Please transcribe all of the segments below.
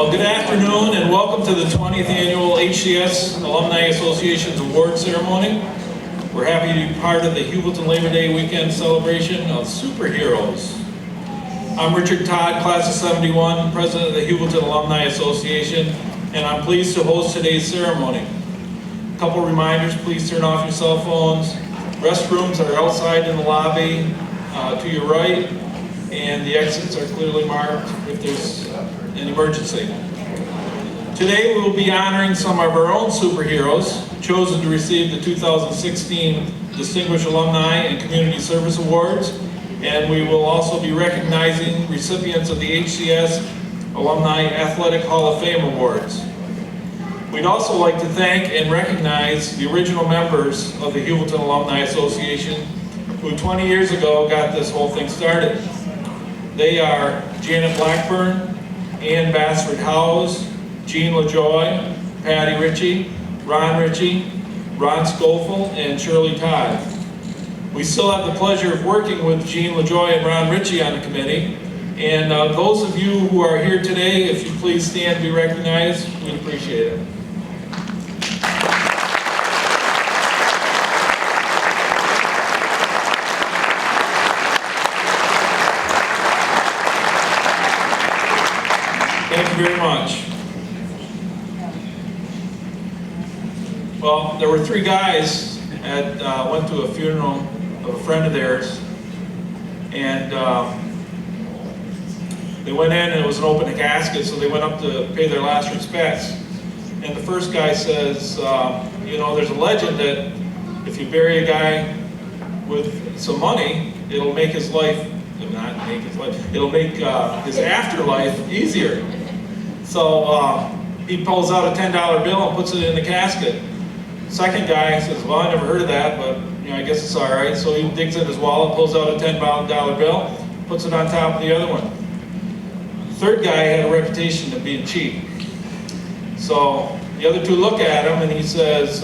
Well, good afternoon and welcome to the 20th Annual HCS Alumni Association's Award Ceremony. We're happy to be part of the Heuvelton Labor Day weekend celebration of superheroes. I'm Richard Todd, class of 71, president of the Heuvelton Alumni Association, and I'm pleased to host today's ceremony. A couple reminders: please turn off your cell phones. Restrooms are outside in the lobby to your right, and the exits are clearly marked if there's an emergency. Today we will be honoring some of our own superheroes chosen to receive the 2016 Distinguished Alumni and Community Service Awards, and we will also be recognizing recipients of the HCS Alumni Athletic Hall of Fame Awards. We'd also like to thank and recognize the original members of the Heuvelton Alumni Association who 20 years ago got this whole thing started. They are Janet Blackburn, Ann Bassford-Howes, Jean LaJoy, Patty Ritchie, Ron Schofield, and Shirley Todd. We still have the pleasure of working with Jean LaJoy and Ron Ritchie on the committee. And those of you who are here today, if you please stand to be recognized, we'd appreciate it. Thank you very much. Well, there were three guys that went to a funeral of a friend of theirs, and they went in and it was an open casket, so they went up to pay their last respects. And the first guy says, you know, there's a legend that if you bury a guy with some money, it'll make his life, it'll make his afterlife easier. So he pulls out a $10 bill and puts it in the casket. Second guy says, well, I never heard of that, but you know, I guess it's all right. So he digs in his wallet, pulls out a $10 bill, puts it on top of the other one. Third guy had a reputation of being cheap. So the other two look at him and he says,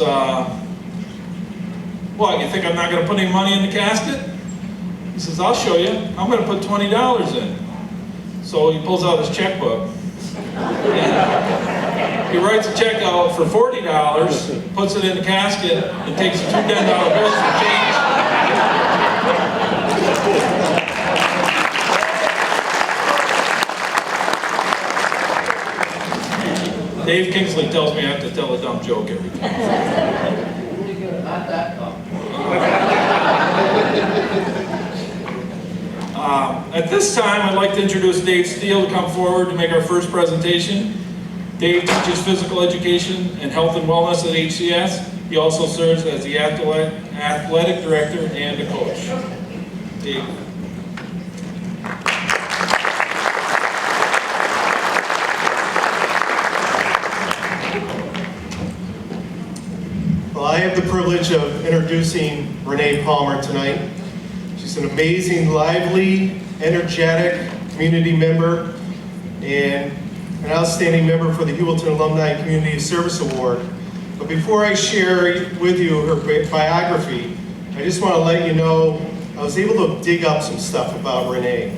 what, you think I'm not going to put any money in the casket? He says, I'll show you. I'm going to put $20 in. So he pulls out his checkbook. He writes a check out for $40, puts it in the casket, and takes two $10 bills for change. Dave Kingsley tells me I have to tell a dumb joke every time. Really good, not that dumb. At this time, I'd like to introduce Dave Steele to come forward to make our first presentation. Dave teaches physical education and health and wellness at HCS. He also serves as the athletic director and a coach. Dave. Well, I have the privilege of introducing Renee Palmer tonight. She's an amazing, lively, energetic community member and an outstanding member for the Heuvelton Alumni Community Service Award. But before I share with you her biography, I just want to let you know I was able to dig up some stuff about Renee.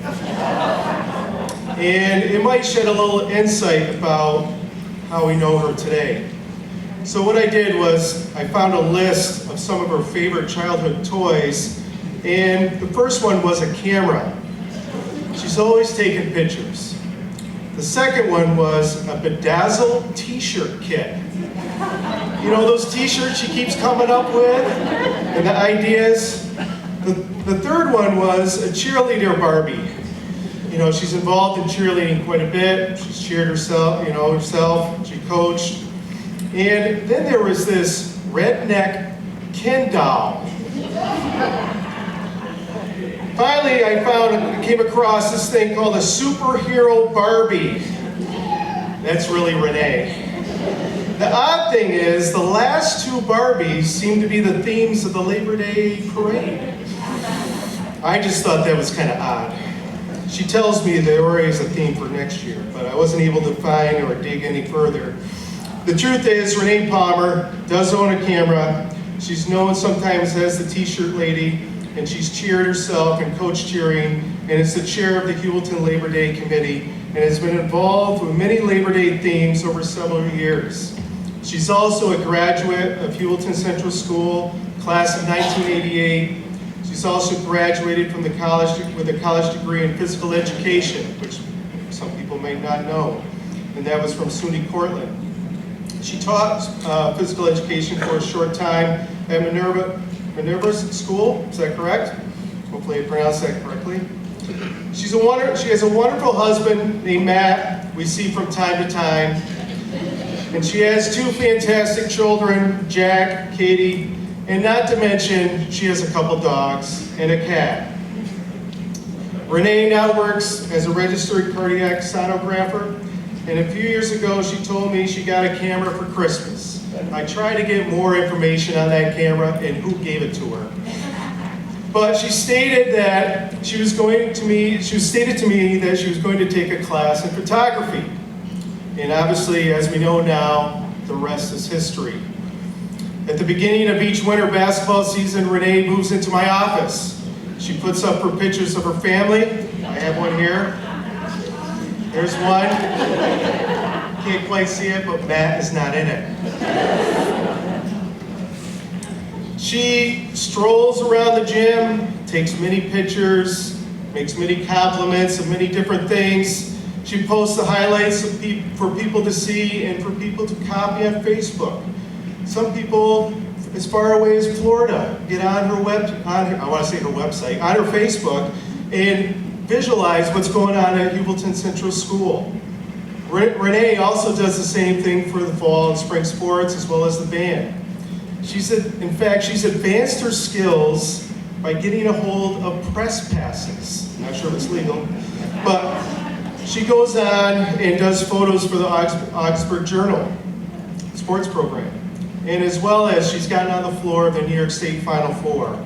And it might shed a little insight about how we know her today. So what I did was I found a list of some of her favorite childhood toys, and the first one was a camera. She's always taken pictures. The second one was a bedazzled t-shirt kit. You know those t-shirts she keeps coming up with and the ideas? The third one was a cheerleader Barbie. You know, she's involved in cheerleading quite a bit. She's cheered herself, she coached. And then there was this redneck Ken doll. Finally, I came across this thing called a superhero Barbie. That's really Renee. The odd thing is, the last two Barbies seem to be the themes of the Labor Day parade. I just thought that was kind of odd. She tells me there already is a theme for next year, but I wasn't able to find or dig any further. The truth is, Renee Palmer does own a camera. She's known sometimes as the t-shirt lady, and she's cheered herself and coached cheering, and is the chair of the Heuvelton Labor Day Committee, and has been involved with many Labor Day themes over several years. She's also a graduate of Heuvelton Central School, class of 1988. She's also graduated from the college with a college degree in physical education, which some people may not know, and that was from SUNY Cortland. She taught physical education for a short time at Minerva's School, is that correct? Hopefully I pronounced that correctly. She has a wonderful husband named Matt, we see from time to time. And she has two fantastic children, Jack, Katie, and not to mention, she has a couple dogs and a cat. Renee now works as a registered cardiac sonographer, and a few years ago she told me she got a camera for Christmas. I tried to get more information on that camera and who gave it to her. But she stated that she was going to me, she stated to me that she was going to take a class in photography. And obviously, as we know now, the rest is history. At the beginning of each winter basketball season, Renee moves into my office. She puts up her pictures of her family. I have one here. There's one. Can't quite see it, but Matt is not in it. She strolls around the gym, takes many pictures, makes many compliments of many different things. She posts the highlights for people to see and for people to copy on Facebook. Some people as far away as Florida get on her website, on her Facebook, and visualize what's going on at Heuvelton Central School. Renee also does the same thing for the fall and spring sports as well as the band. In fact, she's advanced her skills by getting a hold of press passes. I'm not sure if it's legal, but she goes on and does photos for the Augsburg Journal sports program. And as well as she's gotten on the floor of the New York State Final Four.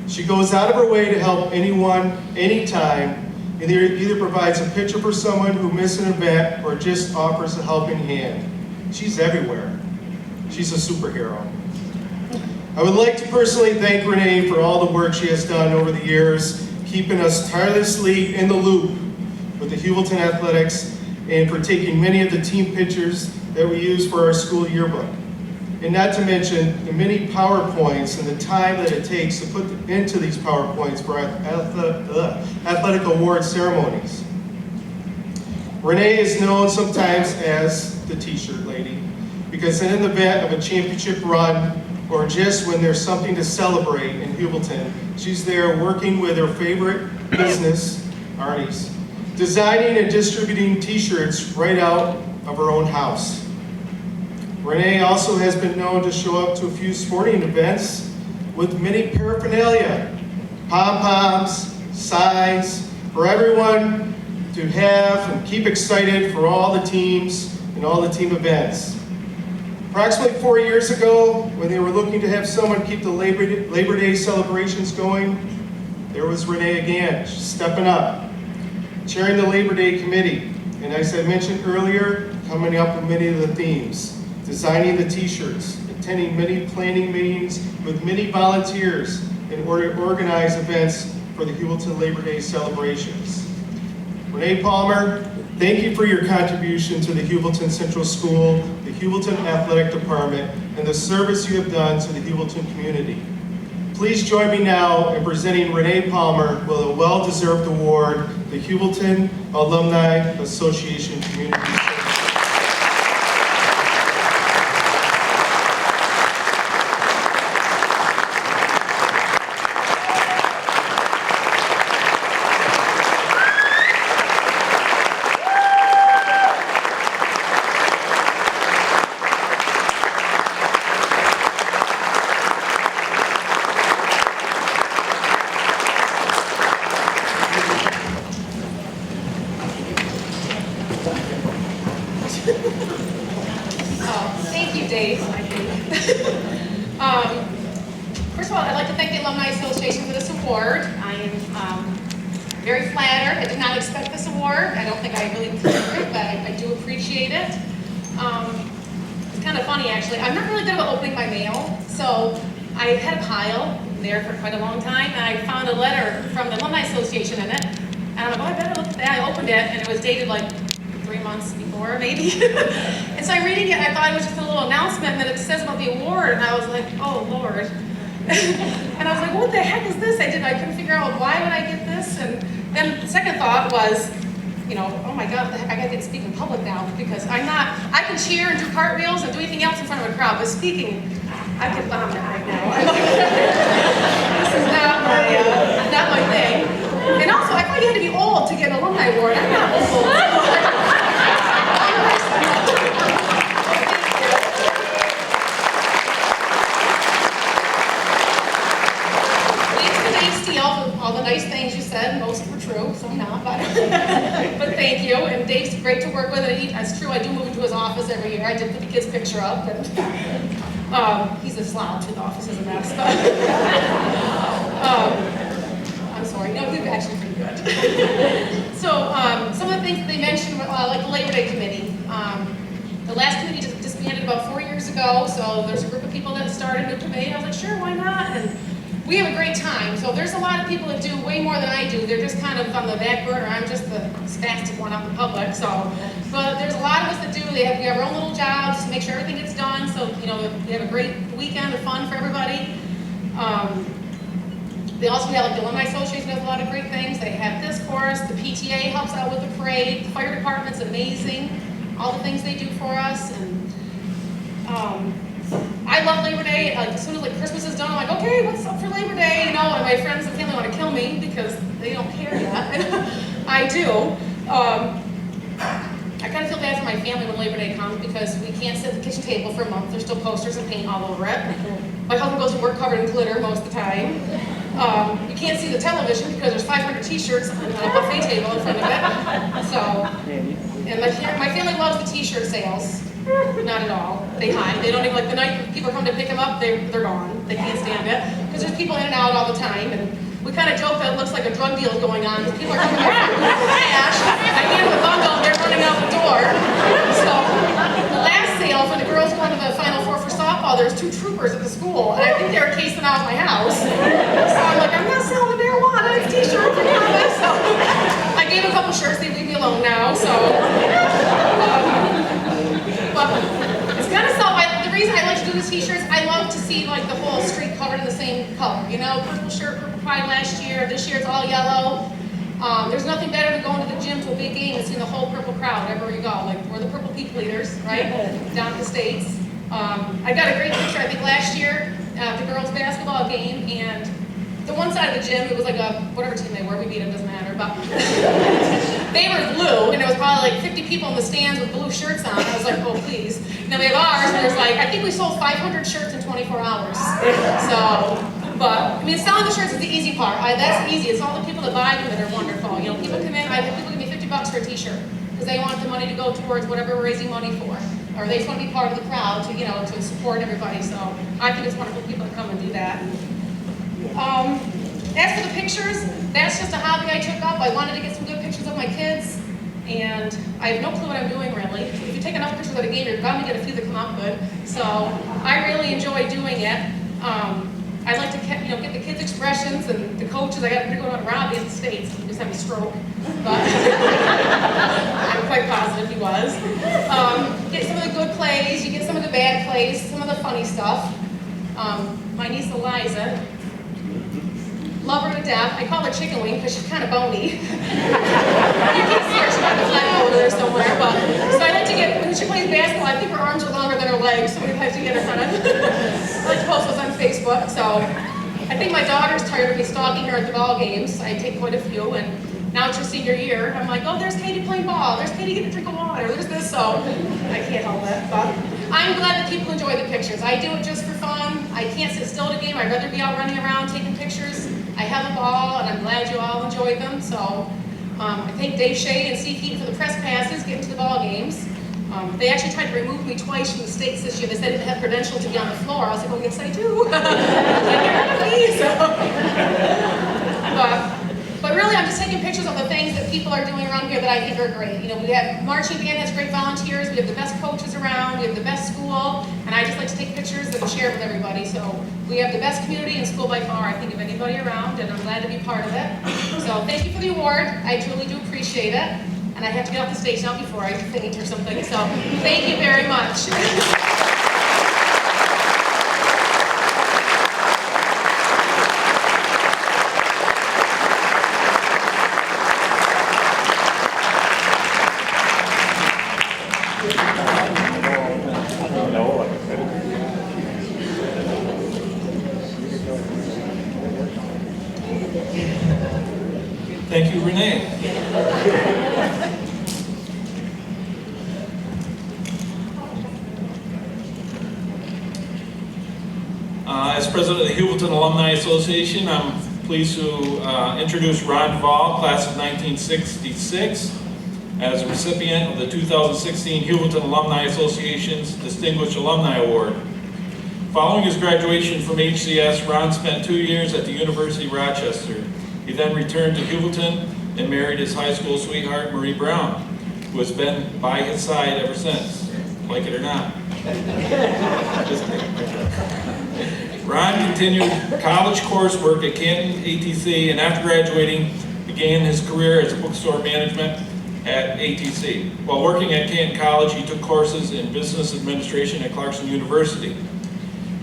She goes out of her way to help anyone, anytime, and either provides a picture for someone who missed an event or just offers a helping hand. She's everywhere. She's a superhero. I would like to personally thank Renee for all the work she has done over the years, keeping us tirelessly in the loop with the Heuvelton Athletics and for taking many of the team pictures that we use for our school yearbook. And not to mention the many PowerPoints and the time that it takes to put into these PowerPoints for athletic award ceremonies. Renee is known sometimes as the t-shirt lady because in the event of a championship run or just when there's something to celebrate in Heuvelton, she's there working with her favorite business, Arnie's, designing and distributing t-shirts right out of her own house. Renee also has been known to show up to a few sporting events with many paraphernalia, pom-poms, signs, for everyone to have and keep excited for all the teams and all the team events. Approximately 4 years ago, when they were looking to have someone keep the Labor Day celebrations going, there was Renee again, stepping up, chairing the Labor Day committee, and as I mentioned earlier, coming up with many of the themes. Designing the t-shirts, attending many planning meetings with many volunteers in order to organize events for the Heuvelton Labor Day celebrations. Renee Palmer, thank you for your contribution to the Heuvelton Central School, the Heuvelton Athletic Department, and the service you have done to the Heuvelton community. Please join me now in presenting Renee Palmer with a well-deserved award, the Heuvelton Alumni Association Community Service. Thank you, Dave. First of all, I'd like to thank the Alumni Association for this award. I am very flattered. I did not expect this award. I don't think I really deserve it, but I do appreciate it. It's kind of funny, actually. I'm not really good about opening my mail, so I had a pile there for quite a long time, and I found a letter from the Alumni Association in it, and I'm like, oh, I better look at that. I opened it. it, and it was dated like 3 months before, maybe. And so I'm reading it, and I thought it was just a little announcement that it says about the award, and I was like, oh, Lord. And I was like, what the heck is this? I couldn't figure out why would I get this, and then the second thought was, you know, oh my God, I gotta get to speak in public now, because I can cheer and do cartwheels and do anything else in front of a crowd, but speaking, I could vomit right now. This is not my thing. And also, I thought you had to be old to get an alumni award. I'm not old. All the nice things you said, most were true, some not, but thank you. And Dave's great to work with. It's true, I do move into his office every year. I did put the kid's picture up, and he's a slouch. His office is a mess, but I'm sorry. No, we've actually pretty good. So some of the things that they mentioned, like the Labor Day committee. The last committee just disbanded about 4 years ago, so there's a group of people that started a new committee. I was like, sure, why not? And we have a great time. So there's a lot of people that do way more than I do. They're just kind of on the back burner. I'm just the spastic one out in the public. So, but there's a lot of us that do. We have our own little jobs to make sure everything gets done. So, you know, we have a great weekend of fun for everybody. They also have like the Alumni Association does a lot of great things. They have this course. The PTA helps out with the parade. The fire department's amazing. All the things they do for us. And I love Labor Day. Like, as soon as like Christmas is done, I'm like, okay, what's up for Labor Day? You know, and my friends and family want to kill me because they don't care yet. I do. I kind of feel bad for my family when Labor Day comes because we can't sit at the kitchen table for a month. There's still posters and paint all over it. My husband goes to work covered in glitter most of the time. You can't see the television because there's 500 t-shirts on a buffet table in front of it. So, and my family loves the t-shirt sales. Not at all. They hide. They don't even, like, the night people come to pick them up, they're gone. They can't stand it. Because there's people in and out all the time. And we kind of joke that it looks like a drug deal is going on. People are coming back with cash. I hand them a bundle and they're running out the door. So, the last sale for the girls going to the Final Four for softball, there's 2 troopers at the school. And I think they were casing out my house. So I'm like, I'm not selling marijuana. It's t-shirts and comics. So I gave a couple shirts. They leave me alone now. So. But it's kind of the reason I like to do the t-shirts, I love to see like the whole street covered in the same color. You know, purple shirt, purple pride last year. This year it's all yellow. There's nothing better than going to the gym to a big game and seeing the whole purple crowd everywhere you go. Like, we're the purple people eaters, right? Down in the States. I got a great picture, I think last year, at the girls' basketball game, and the one side of the gym, it was like whatever team they were, we beat them, doesn't matter, but they were blue, and there was probably like 50 people in the stands with blue shirts on. I was like, oh, please. And then we have ours, and there's like, I think we sold 500 shirts in 24 hours. So, but, I mean, selling the shirts is the easy part. That's easy. It's all the people that buy them that are wonderful. You know, people come in, I have people give me $50 for a t-shirt, because they want the money to go towards whatever we're raising money for. Or they just want to be part of the crowd to, you know, to support everybody. So, I think it's wonderful people that come and do that. As for the pictures, that's just a hobby I took up. I wanted to get some good pictures of my kids, and I have no clue what I'm doing really. If you take enough pictures of the game, you're bound to get a few that come out good. So I really enjoy doing it. I like to get the kids' expressions and the coaches. I got a pretty good one on Robbie in the States. He just had a stroke, but I'm quite positive he was. Get some of the good plays, you get some of the bad plays, some of the funny stuff. My niece Eliza, love her to death. I call her Chicken Wing because she's kind of bony. You can see her, she's got the flat over there somewhere. But so I like to get, when she plays basketball, I think her arms are longer than her legs, so we have to get her kind of. I like to post those on Facebook. So I think my daughter's tired of me stalking her at the ball games. I take quite a few, and now it's her senior year. I'm like, oh, there's Katie playing ball. There's Katie getting a drink of water. There's this, so I can't help it. But I'm glad that people enjoy the pictures. I do it just for fun. I can't sit still at a game. I'd rather be out running around taking pictures. I have a ball, and I'm glad you all enjoy them. So I thank Dave Shea and Steve Keaton for the press passes, getting to the ball games. They actually tried to remove me twice from the States this year. They said I didn't have credentials to be on the floor. I was like, oh, yes, I do. But really, I'm just taking pictures of the things that people are doing around here that I think are great. You know, we have marching band has great volunteers. We have the best coaches around. We have the best school. And I just like to take pictures and share with everybody. So we have the best community and school by far, I think, of anybody around. And I'm glad to be part of it. So thank you for the award. I truly do appreciate it. and I have to get off the stage now before I faint or something, so thank you very much. Thank you, Renee. As president of the Heuvelton Alumni Association, I'm pleased to introduce Ron Duvall, class of 1966, as a recipient of the 2016 Heuvelton Alumni Association's Distinguished Alumni Award. Following his graduation from HCS, Ron spent 2 years at the University of Rochester. He then returned to Heuvelton and married his high school sweetheart, Marie Brown, who has been by his side ever since, like it or not. Ron continued college coursework at Canton ATC, and after graduating, began his career as bookstore management at ATC. While working at Canton College, he took courses in business administration at Clarkson University.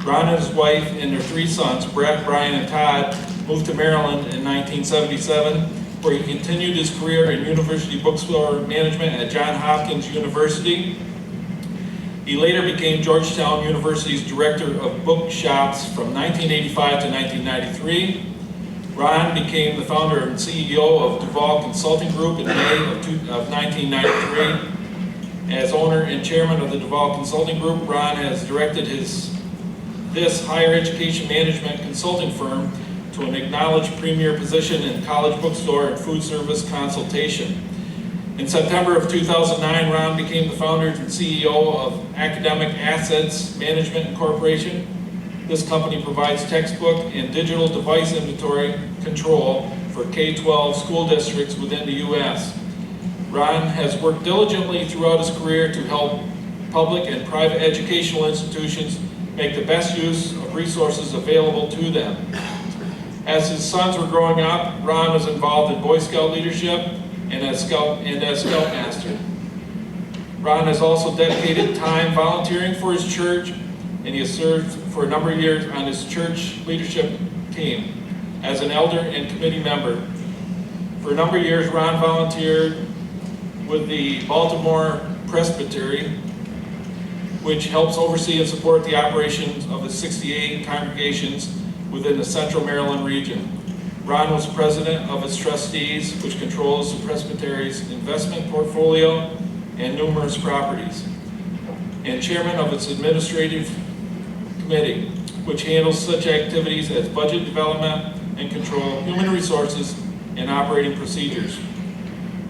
Ron and his wife and their 3 sons, Brett, Brian, and Todd, moved to Maryland in 1977, where he continued his career in university bookstore management at Johns Hopkins University. He later became Georgetown University's Director of Bookshops from 1985 to 1993. Ron became the founder and CEO of Duvall Consulting Group in May of 1993. As owner and chairman of the Duvall Consulting Group, Ron has directed this higher education management consulting firm to an acknowledged premier position in college bookstore and food service consultation. In September of 2009, Ron became the founder and CEO of Academic Assets Management Corporation. This company provides textbook and digital device inventory control for K-12 school districts within the U.S. Ron has worked diligently throughout his career to help public and private educational institutions make the best use of resources available to them. As his sons were growing up, Ron was involved in Boy Scout leadership and as Scoutmaster. Ron has also dedicated time volunteering for his church, and he has served for a number of years on his church leadership team as an elder and committee member. For a number of years, Ron volunteered with the Baltimore Presbytery, which helps oversee and support the operations of the 68 congregations within the Central Maryland region. Ron was president of its trustees, which controls the Presbytery's investment portfolio and numerous properties, and chairman of its administrative committee, which handles such activities as budget development and control, human resources, and operating procedures.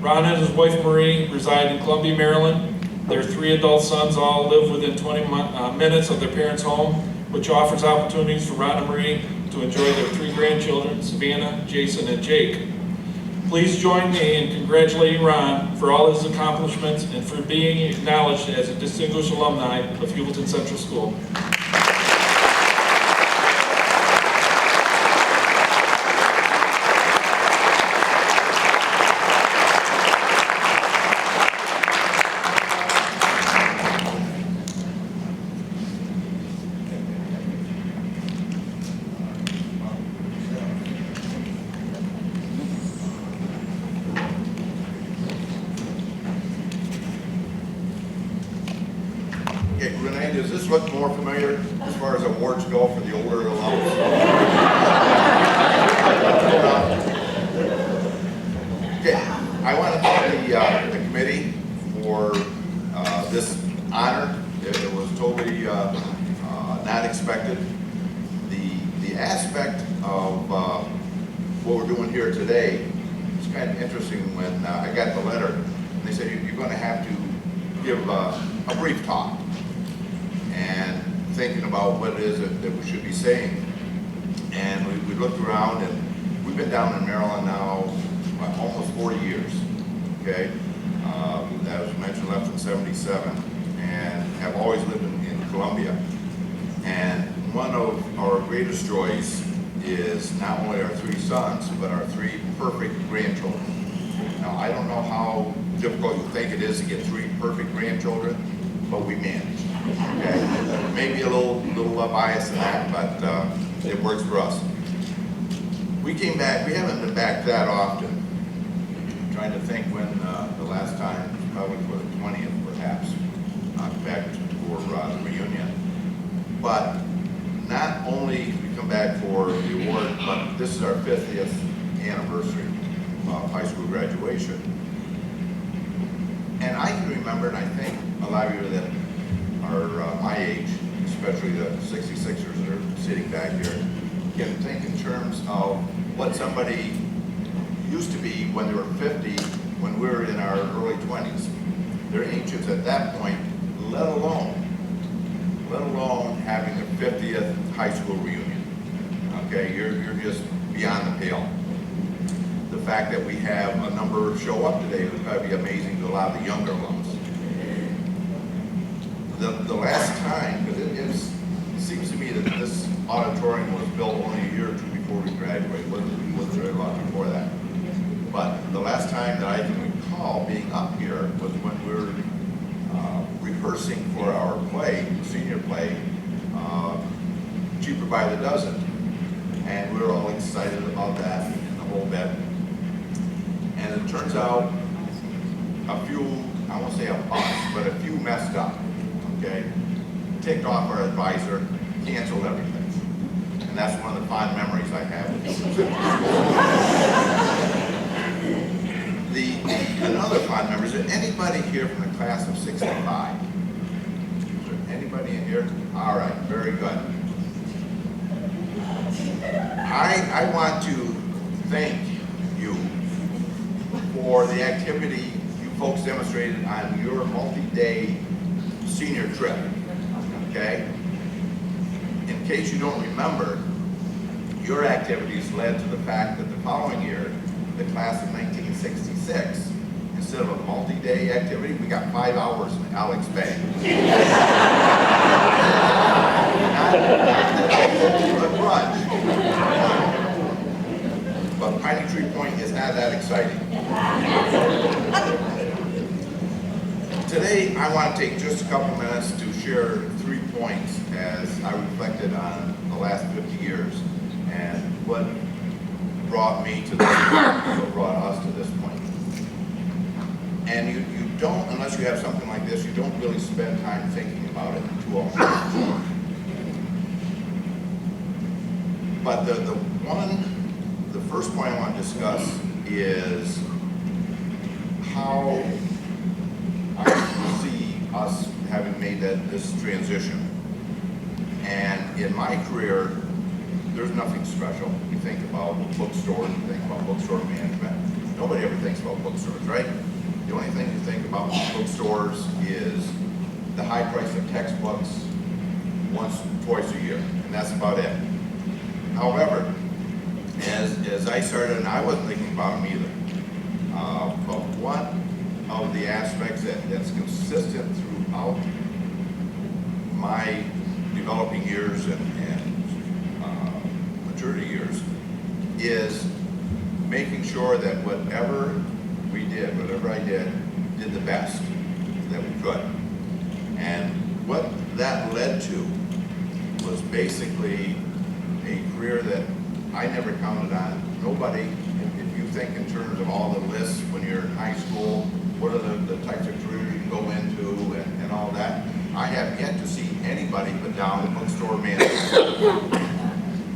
Ron and his wife Marie reside in Columbia, Maryland. Their 3 adult sons all live within 20 minutes of their parents' home, which offers opportunities for Ron and Marie to enjoy their 3 grandchildren, Savannah, Jason, and Jake. Please join me in congratulating Ron for all his accomplishments and for being acknowledged as a distinguished alumni of Heuvelton Central School. Okay, Renee, does this look more familiar as far as awards go for the older alums? Okay, I want to thank the committee for this honor. It was totally not expected. The aspect of what we're doing here today is kind of interesting. When I got the letter, and they said you're going to have to give a brief talk, and thinking about what it is that we should be saying. And we looked around, and we've been down in Maryland now almost 40 years, okay? As was mentioned, left in 77, and have always lived in Columbia. And one of our greatest joys is not only our 3 sons, but our 3 perfect grandchildren. Now, I don't know how difficult you think it is to get 3 perfect grandchildren, but we managed. Okay? Maybe a little bias in that, but it works for us. We came back, we haven't been back that often. I'm trying to think when the last time, probably for the 20th perhaps, back for the reunion. But not only did we come back for the award, but this is our 50th anniversary of high school graduation. And I can remember, and I think a lot of you that are my age, especially the 66ers that are sitting back here, can think in terms of what somebody used to be when they were 50, when we were in our early 20s. They're ancients at that point, let alone having their 50th high school reunion. Okay, you're just beyond the pale. The fact that we have a number show up today would probably be amazing to a lot of the younger ones. The last time, because it seems to me that this auditorium was built only a year or two before we graduated, wasn't very long before that. But the last time that I can recall being up here was when we were rehearsing for our play, senior play, Cheaper by the Dozen. And we were all excited about that and the whole bit. And it turns out a few, I won't say a bunch, but a few messed up, okay? Ticked off our advisor, canceled everything. And that's one of the fond memories I have with another fond memory, is there anybody here from the class of 65? Is there anybody in here? All right, very good. I want to thank you for the activity you folks demonstrated on your multi-day senior trip, okay? In case you don't remember, your activities led to the fact that the following year, the class of 1966, instead of a multi-day activity, we got 5 hours in Alex Bay. Not a grudge. But Piney Tree Point is not that exciting. Today, I want to take just a couple minutes to share 3 points as I reflected on the last 50 years and what brought me to this point, what brought us to this point. And you don't, unless you have something like this, you don't really spend time thinking about it too often. But the first point I want to discuss is how I see us having made this transition. And in my career, there's nothing special. You think about bookstores, you think about bookstore management. Nobody ever thinks about bookstores, right? The only thing you think about bookstores is the high price of textbooks once, twice a year, and that's about it. However, as I started, and I wasn't thinking about them either, but one of the aspects that's consistent throughout my developing years and maturity years is making sure that whatever we did, whatever I did the best that we could. And what that led to was basically a career that I never counted on. Nobody, if you think in terms of all the lists when you're in high school, what are the types of careers you can go into and all that, I have yet to see anybody put down the bookstore manager.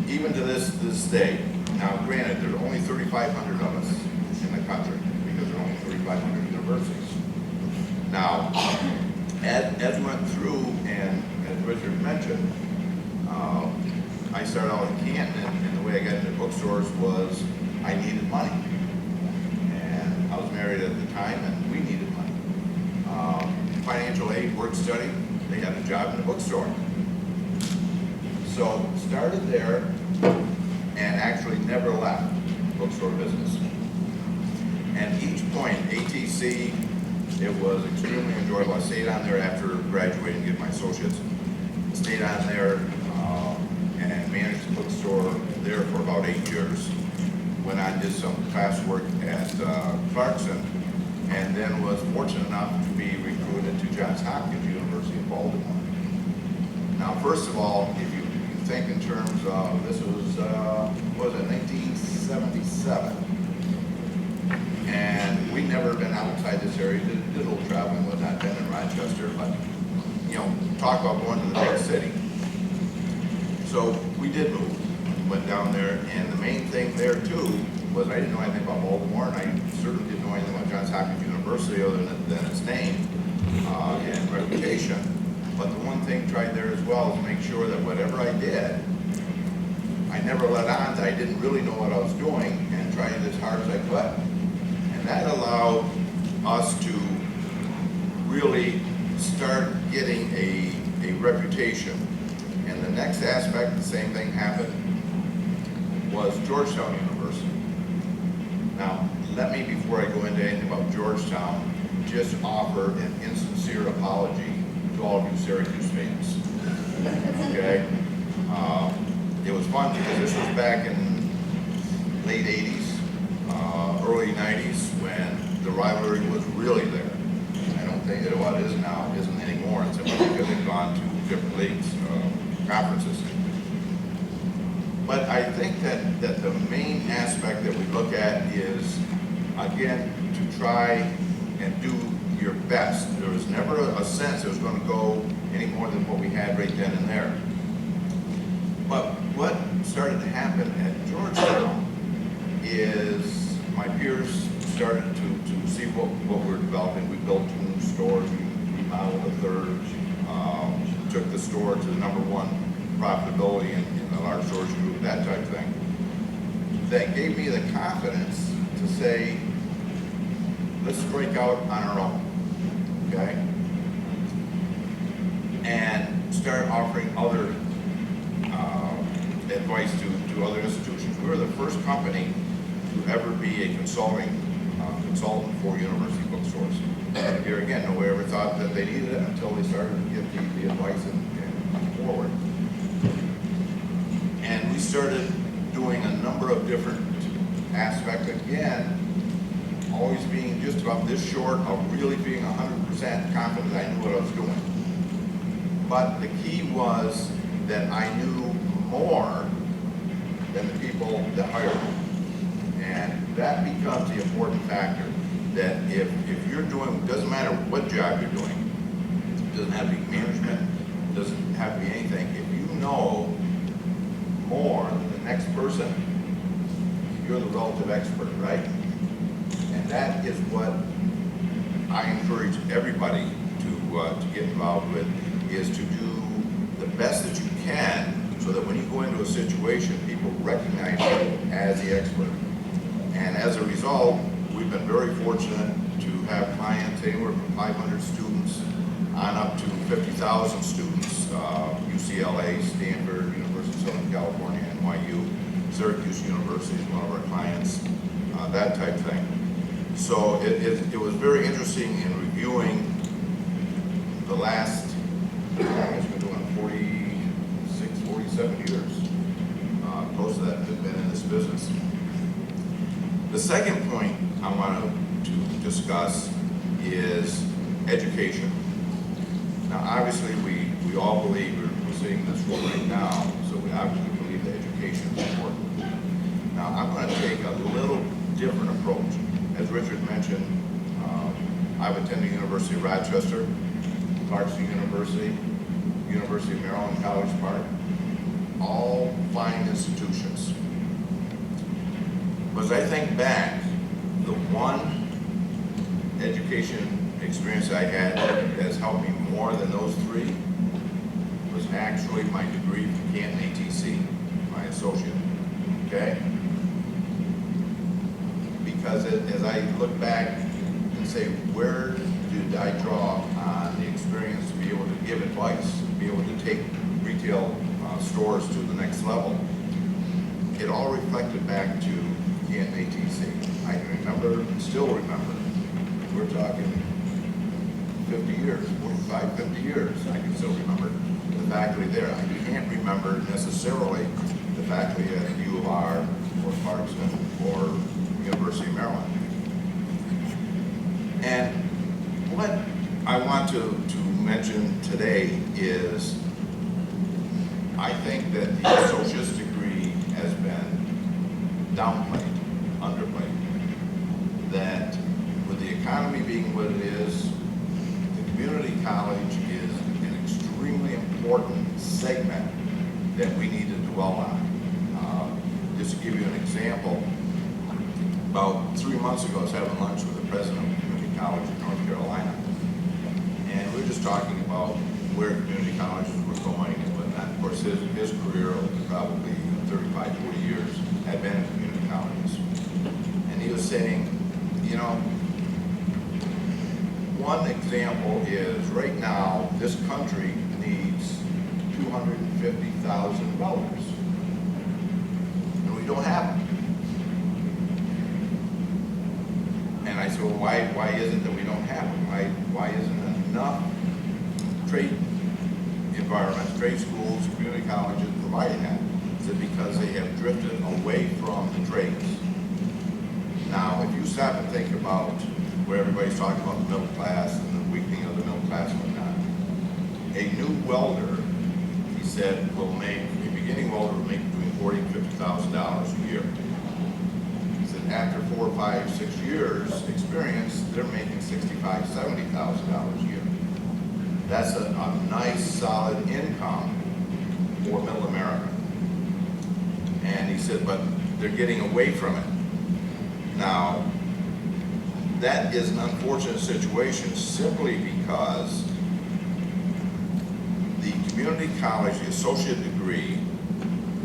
Even to this day. Now granted, there are only 3,500 of us in the country because there are only 3,500 universities. Now, as we went through, and as Richard mentioned, I started out in Canton, and the way I got into bookstores was I needed money. And I was married at the time, and we needed money. Financial aid, work study, they had a job in the bookstore. So started there, and actually never left bookstore business. And each point, ATC, it was extremely enjoyable. I stayed on there after graduating and getting my associates. Stayed on there and managed the bookstore there for about 8 years. Went on, did some classwork at Clarkson, and then was fortunate enough to be recruited to Johns Hopkins University in Baltimore. Now, first of all, if you think in terms of, this was it 1977? And we'd never been outside this area, did a little traveling, was not been in Rochester, but, you know, talk about going to the big city. So we did move, went down there, and the main thing there too was I didn't know anything about Baltimore, and I certainly didn't know anything about Johns Hopkins University other than its name and reputation. But the one thing tried there as well is to make sure that whatever I did, I never let on that I didn't really know what I was doing, and tried it as hard as I could. And that allowed us to really start getting a reputation. And the next aspect, the same thing happened, was Georgetown University. Now, let me, before I go into anything about Georgetown, just offer an insincere apology to all of you Syracuse fans. Okay? It was fun because this was back in late 80s, early 90s, when the rivalry was really there. I don't think that what it is now isn't anymore. It's simply because they've gone to different leagues, conferences. But I think that the main aspect that we look at is, again, to try and do your best. There was never a sense it was going to go any more than what we had right then and there. But what started to happen at Georgetown is my peers started to see what we're developing. We built 2 new stores, we remodeled a third, took the store to the #1 profitability in the large stores group, that type of thing. That gave me the confidence to say, let's break out on our own, okay? And start offering other advice to other institutions. We were the first company to ever be a consultant for university bookstores. And here again, nobody ever thought that they needed it until they started to get the advice and come forward. And we started doing a number of different aspects, again, always being just about this short of really being 100% confident I knew what I was doing. But the key was that I knew more than the people that hired me. And that becomes the important factor, that if you're doing, it doesn't matter what job you're doing, it doesn't have to be management, it doesn't have to be anything, if you know more than the next person, you're the relative expert, right? And that is what I encourage everybody to get involved with, is to do the best that you can so that when you go into a situation, people recognize you as the expert. And as a result, we've been very fortunate to have clients anywhere from 500 students on up to 50,000 students, UCLA, Stanford, University of Southern California, NYU, Syracuse University is one of our clients, that type of thing. So it was very interesting in reviewing the last, I guess we're doing 46, 47 years, close to that, have been in this business. The second point I want to discuss is education. Now, obviously, we all believe, we're sitting in this room right now, so we obviously believe that education is important. Now, I'm going to take a little different approach. As Richard mentioned, I've attended the University of Rochester, Clarkson University, University of Maryland, College Park, all fine institutions. But as I think back, the one education experience I had that has helped me more than those 3 was actually my degree from Canton ATC, my associate, okay? Because as I look back and say, where did I draw on the experience to be able to give advice, to be able to take retail stores to the next level, it all reflected back to Canton ATC. I remember, still remember, we're talking 50 years, 45, 50 years, I can still remember the faculty there. I can't remember necessarily the faculty at U of R or Clarkson or University of Maryland. want to mention today is I think that the associate's degree has been downplayed, underplayed. That with the economy being what it is, the community college is an extremely important segment that we need to dwell on. Just to give you an example, about 3 months ago, I was having lunch with the president of community college in North Carolina. And we were just talking about where community colleges were going and whatnot. Of course, his career of probably 35, 40 years had been in community colleges. And he was saying, you know, one example is right now, this country needs 250,000 welders. And we don't have them. And I said, well, why is it that we don't have them? Why isn't enough trade environments, trade schools, community colleges providing that? Is it because they have drifted away from the trades? Now, if you stop and think about where everybody's talking about the middle class and the weakening of the middle class and whatnot, a new welder, he said, will make, a beginning welder will make between $40,000 and $50,000 a year. He said after 4, 5, 6 years experience, they're making $65,000, $70,000 a year. That's a nice, solid income for middle America. And he said, but they're getting away from it. Now, that is an unfortunate situation simply because the community college, the associate degree,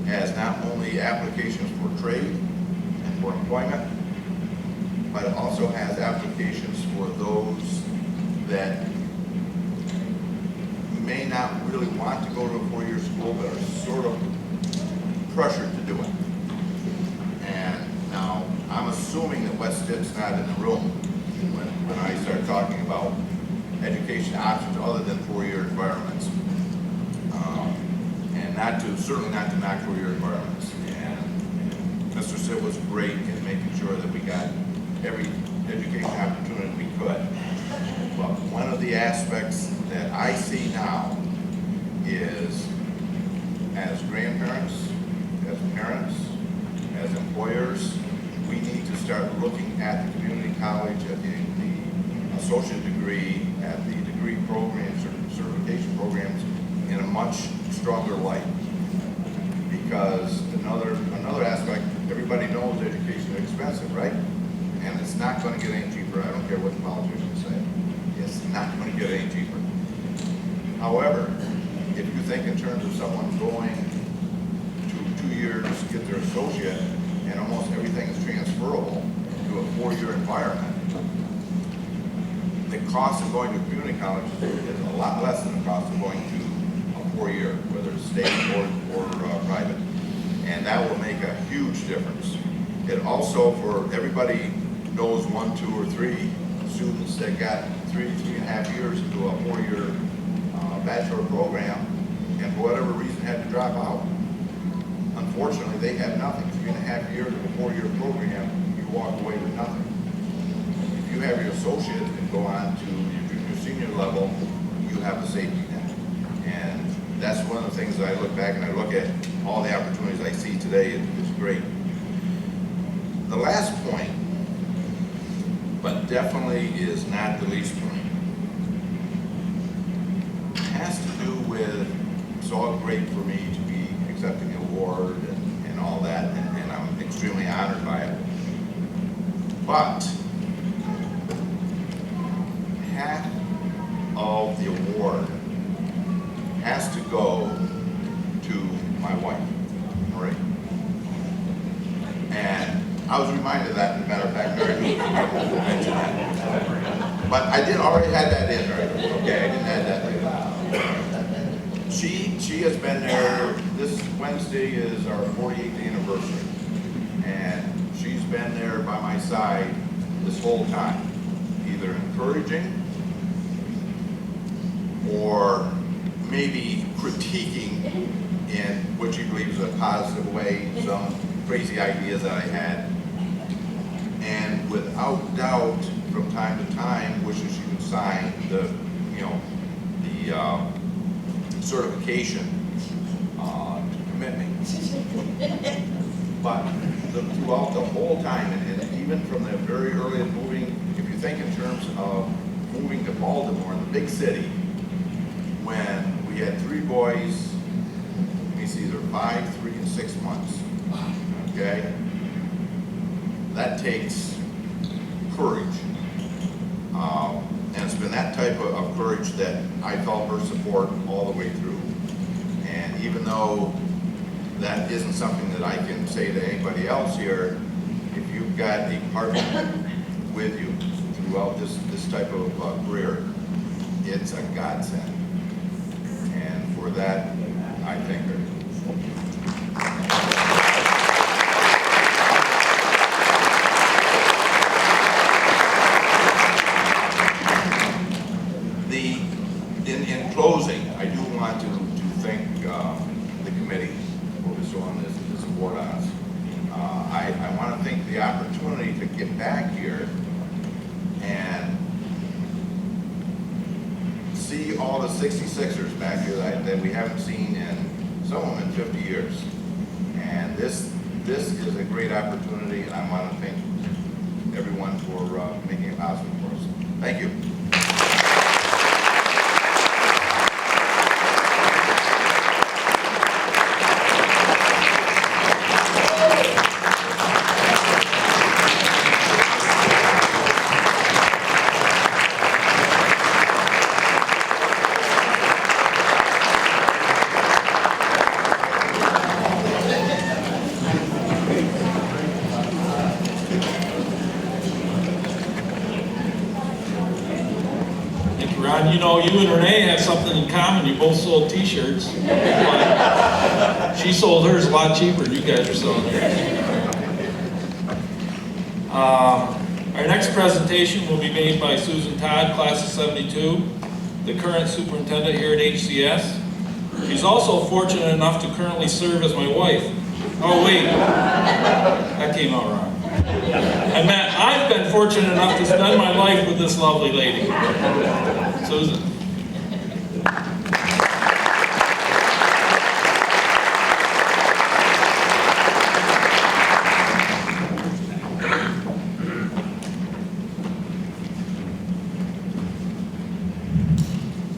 has not only applications for trade and for employment, but it also has applications for those that may not really want to go to a 4-year school, but are sort of pressured to do it. And now, I'm assuming that West Stitt's not in the room when I start talking about education options other than 4-year environments. And certainly not to knock 4-year environments. And Mr. Stitt was great in making sure that we got every education opportunity we could. But one of the aspects that I see now is as grandparents, as parents, as employers, we need to start looking at the community college, at the associate degree, at the degree programs, certification programs in a much stronger light. Because another aspect, everybody knows education is expensive, right? And it's not going to get any cheaper. I don't care what the politicians say. It's not going to get any cheaper. However, if you think in terms of someone going to 2 years to get their associate, and almost everything is transferable to a 4-year environment, the cost of going to community college is a lot less than the cost of going to a 4-year, whether it's state or private. And that will make a huge difference. It also, for everybody knows 1, 2, or 3 students that got 3.5 years into a 4-year bachelor program, and for whatever reason had to drop out. Unfortunately, they had nothing. 3.5 years of a 4-year program, you walk away with nothing. If you have your associate and go on to your junior senior level, you have a safety net. And that's one of the things that I look back and I look at all the opportunities I see today. It's great. The last point, but definitely is not the least point, has to do with, it's all great for me to be accepting the award and all that, and I'm extremely honored by it. But half of the award has to go to my wife, Marie. And I was reminded of that, as a matter of fact, Mary mentioned that. But I did already had that in, right? Okay, I didn't add that later. She has been there, this Wednesday is our 48th anniversary. And she's been there by my side this whole time, either encouraging or maybe critiquing in what she believes is a positive way, some crazy ideas that I had. And without doubt, from time to time, wishes she could sign the, certification commitment. But throughout the whole time, and even from the very early moving, if you think in terms of moving to Baltimore, the big city, when we had 3 boys, let me see, they're 5, 3, and 6 months. Okay? That takes courage. And it's been that type of courage that I felt her support all the way through. And even though that isn't something that I can say to anybody else here, if you've got a partner with you throughout this type of career, it's a godsend. And for that, I thank her. In closing, I do want to thank the committee for bestowing this award on us. I want to thank the opportunity to get back here and see all the 66ers back here that we haven't seen in some of them in 50 years. And this is a great opportunity, and I want to thank everyone for making it possible for us. Thank you. Ron, you know, you and Renee have something in common. You both sold t-shirts. She sold hers a lot cheaper than you guys are selling yours. Our next presentation will be made by Susan Todd, class of 72, the current superintendent here at HCS. She's also fortunate enough to currently serve as my wife. Oh wait, that came out wrong. I meant I've been fortunate enough to spend my life with this lovely lady. Susan.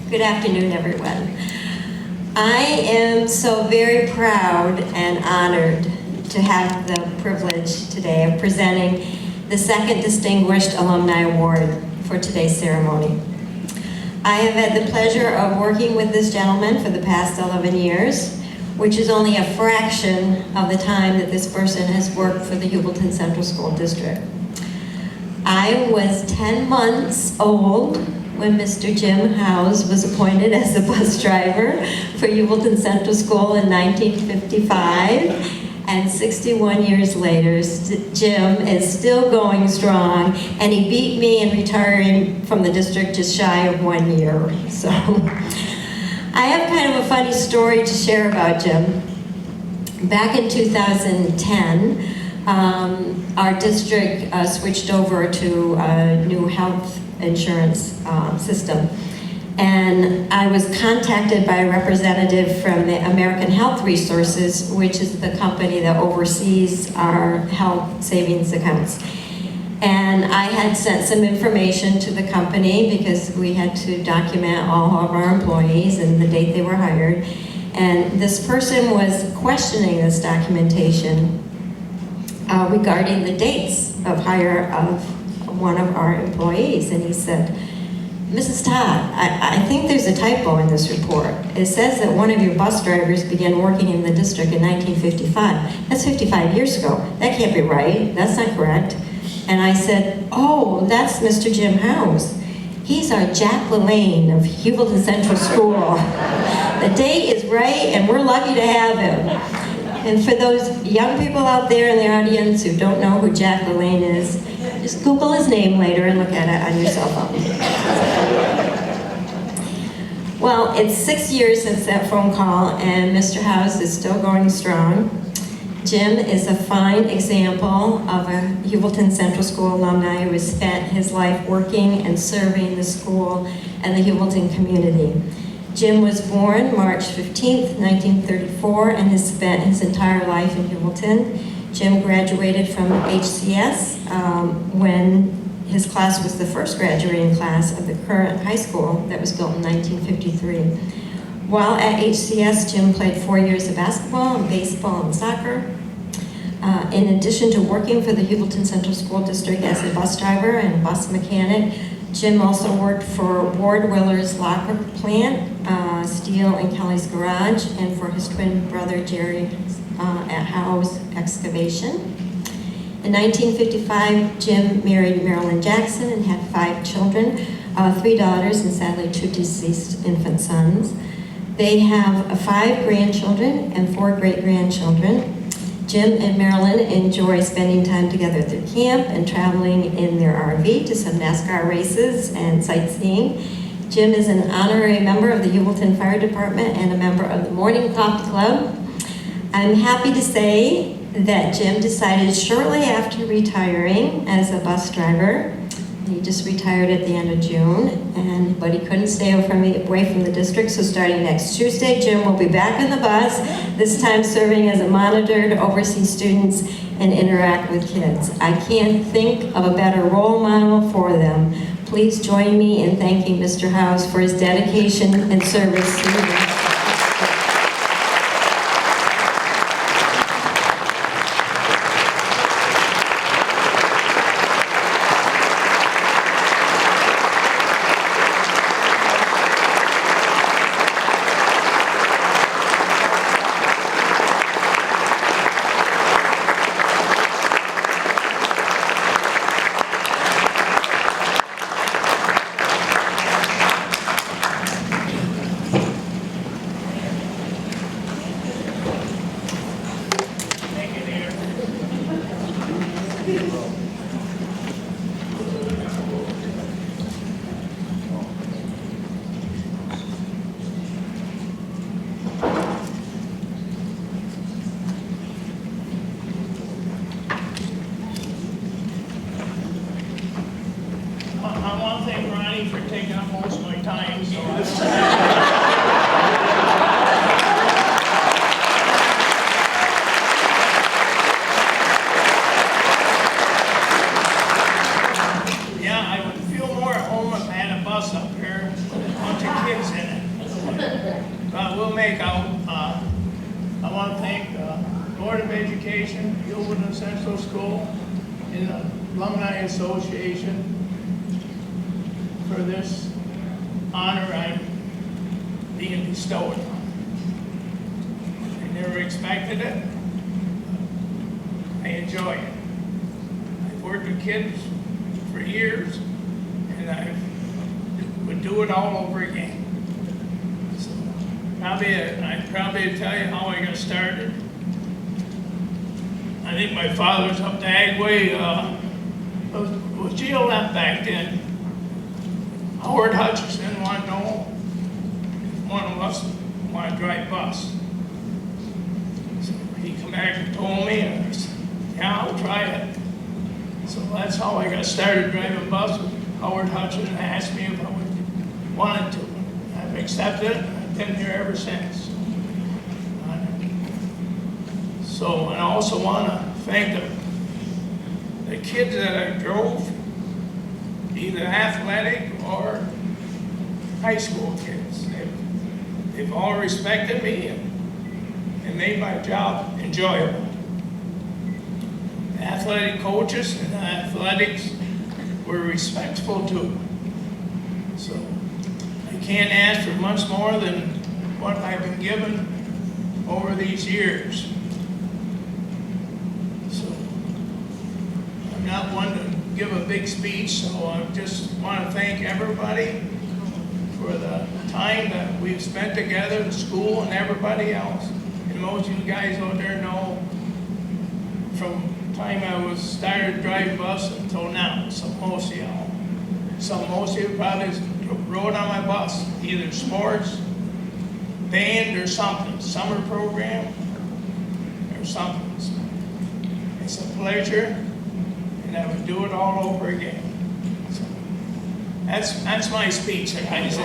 Good afternoon, everyone. I am so very proud and honored to have the privilege today of presenting the second Distinguished Alumni Award for today's ceremony. I have had the pleasure of working with this gentleman for the past 11 years, which is only a fraction of the time that this person has worked for the Heuvelton Central School District. I was 10 months old when Mr. Jim Howes was appointed as the bus driver for Heuvelton Central School in 1955. And 61 years later, Jim is still going strong, and he beat me in retiring from the district just shy of 1 year. So I have kind of a funny story to share about Jim. Back in 2010, our district switched over to a new health insurance system. And I was contacted by a representative from the American Health Resources, which is the company that oversees our health savings accounts. And I had sent some information to the company because we had to document all of our employees and the date they were hired. And this person was questioning this documentation regarding the dates of hire of one of our employees. And he said, Mrs. Todd, I think there's a typo in this report. It says that one of your bus drivers began working in the district in 1955. That's 55 years ago. That can't be right. That's not correct. And I said, oh, that's Mr. Jim Howes. He's our Jack LaLanne of Heuvelton Central School. The date is right, and we're lucky to have him. And for those young people out there in the audience who don't know who Jack LaLanne is, just Google his name later and look at it on your cell phone. Well, it's 6 years since that phone call, and Mr. Howes is still going strong. Jim is a fine example of a Heuvelton Central School alumni who has spent his life working and serving the school and the Heuvelton community. Jim was born March 15th, 1934, and has spent his entire life in Heuvelton. Jim graduated from HCS when his class was the first graduating class of the current high school that was built in 1953. While at HCS, Jim played 4 years of basketball and baseball and soccer. In addition to working for the Heuvelton Central School District as a bus driver and bus mechanic, Jim also worked for Ward Willer's locker plant, Steele and Kelly's garage, and for his twin brother Jerry at Howe's Excavation. In 1955, Jim married Marilyn Jackson and had 5 children, 3 daughters and sadly 2 deceased infant sons. They have 5 grandchildren and 4 great-grandchildren. Jim and Marilyn enjoy spending time together at their camp and traveling in their RV to some NASCAR races and sightseeing. Jim is an honorary member of the Heuvelton Fire Department and a member of the Morning Coffee Club. I'm happy to say that Jim decided shortly after retiring as a bus driver, he just retired at the end of June, but he couldn't stay away from the district, so starting next Tuesday, Jim will be back in the bus, this time serving as a monitor to oversee students and interact with kids. I can't think of a better role model for them. Please join me in thanking Mr. Howes for his dedication and service to the district. For taking up most of my time, so yeah, I would feel more at home if I had a bus up here with a bunch of kids in it. But we'll make out. I want to thank the Board of Education, Heuvelton Central School, and the Alumni Association for this honor I'm being bestowed on. I never expected it. I enjoy it. I've worked with kids for years, and I would do it all over again. So I'd probably tell you how I got started. I think my father's up the Agway, was GLF back then. Howard Hutchison wanted to know if one of us wanted to drive bus. So he come back and told me, and I said, yeah, I'll try it. So that's how I got started driving bus with Howard Hutchison asked me if I wanted to. I've accepted it, and I've been here ever since. So, and I also want to thank the kids that I drove, either athletic or high school kids. They've all respected me and made my job enjoyable. The athletic coaches and the athletics were respectful too. So I can't ask for much more than what I've been given over these years. So I'm not one to give a big speech, so I just want to thank everybody for the time that we've spent together, the school and everybody else. And most of you guys out there know from the time I was started driving bus until now, so most of y'all. So most of you probably rode on my bus, either sports, band or something, summer program or something. So it's a pleasure, and I would do it all over again. So that's my speech, guys.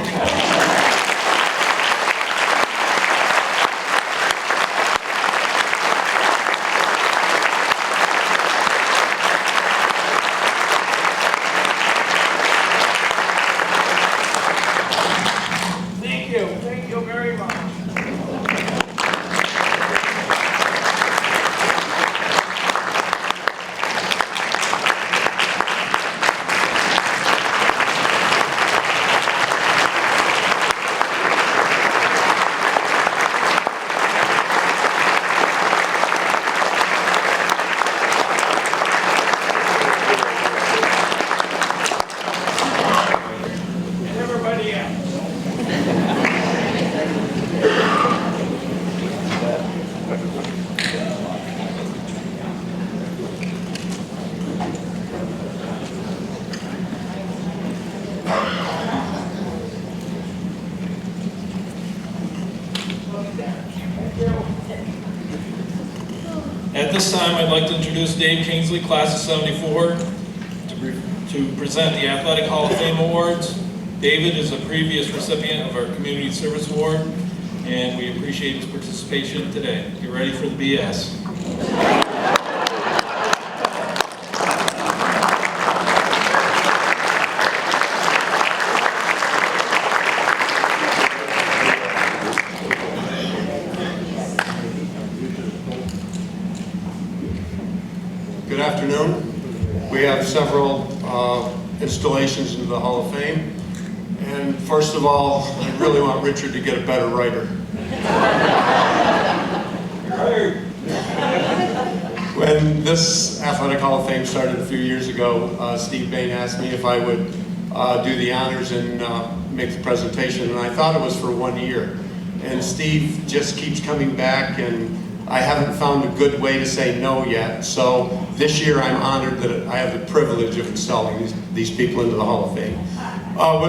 this time, I'd like to introduce Dave Kingsley, class of 74, to present the Athletic Hall of Fame Awards. David is a previous recipient of our Community Service Award, and we appreciate his participation today. Get ready for the BS. Good afternoon. We have several installations into the Hall of Fame. And first of all, I really want Richard to get a better writer. When this Athletic Hall of Fame started a few years ago, Steve Bain asked me if I would do the honors and make the presentation, and I thought it was for 1 year. And Steve just keeps coming back, and I haven't found a good way to say no yet. So this year I'm honored that I have the privilege of installing these people into the Hall of Fame.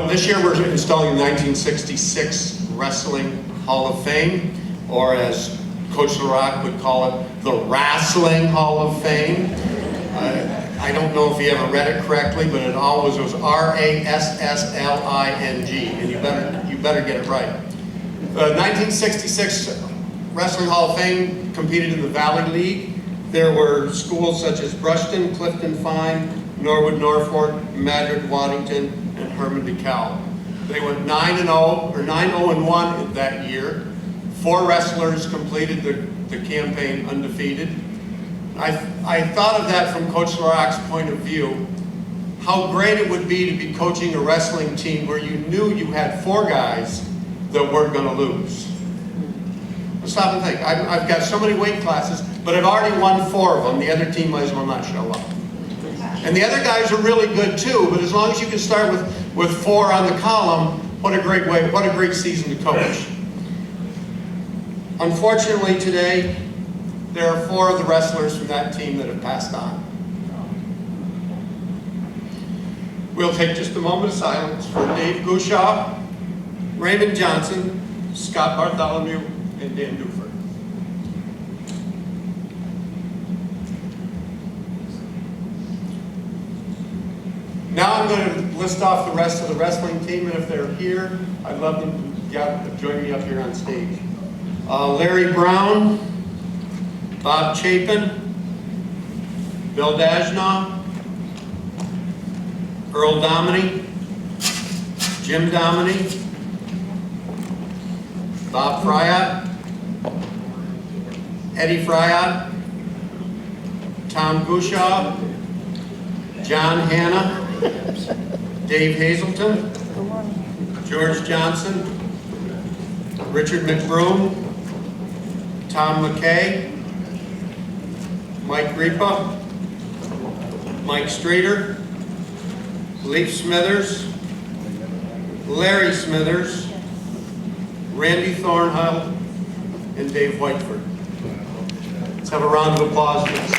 This year we're installing the 1966 Wrestling Hall of Fame, or as Coach LaRock would call it, the Wrestling Hall of Fame. I don't know if he ever read it correctly, but it always was R-A-S-S-L-I-N-G, and you better get it right. The 1966 Wrestling Hall of Fame competed in the Valley League. There were schools such as Brushton, Clifton Fine, Norwood Norfolk, Madrid Waddington, and Herman DeKalb. They went 9-0 or 9-0-1 that year. 4 wrestlers completed the campaign undefeated. I thought of that from Coach LaRock's point of view, how great it would be to be coaching a wrestling team where you knew you had 4 guys that weren't going to lose. Stop and think. I've got so many weight classes, but I've already won 4 of them. The other team might as well not show up. And the other guys are really good too, but as long as you can start with 4 on the column, what a great way, what a great season to coach. Unfortunately today, there are 4 of the wrestlers from that team that have passed on. We'll take just a moment of silence for Dave Gushaw, Raymond Johnson, Scott Bartholomew, and Dan Duford. Now I'm going to list off the rest of the wrestling team, and if they're here, I'd love them to join me up here on stage. Larry Brown, Bob Chapin, Bill Dashnaw, Earl Dominy, Jim Dominy, Bob Fryatt, Eddie Fryatt, Tom Gushaw, John Hanna, Dave Hazelton, George Johnson, Richard McBroom, Tom McKay, Mike Ripa, Mike Streeter, Leif Smithers, Larry Smithers, Randy Thornhill, and Dave Whiteford. Let's have a round of applause for this.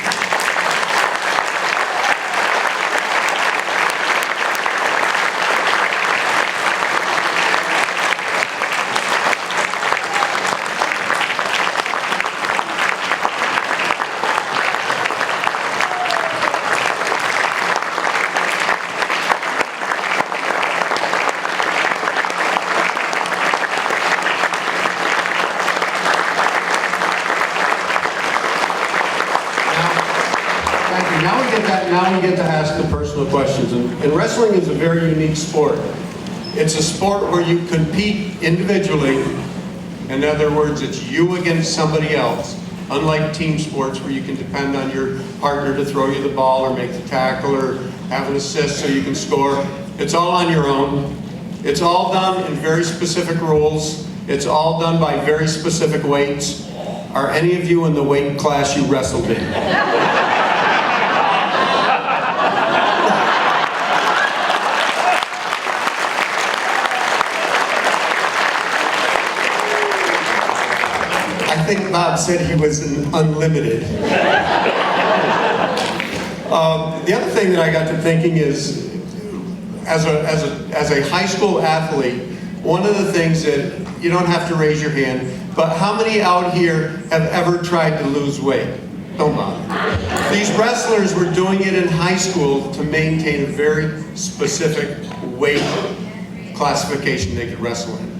Now we get to ask the personal questions. And wrestling is a very unique sport. It's a sport where you compete individually. In other words, it's you against somebody else. Unlike team sports where you can depend on your partner to throw you the ball or make the tackle or have an assist so you can score. It's all on your own. It's all done in very specific rules. It's all done by very specific weights. Are any of you in the weight class you wrestled in? I think Bob said he was an unlimited. The other thing that I got to thinking is, as a high school athlete, one of the things that, you don't have to raise your hand, but how many out here have ever tried to lose weight? Don't bother. These wrestlers were doing it in high school to maintain a very specific weight classification they could wrestle in.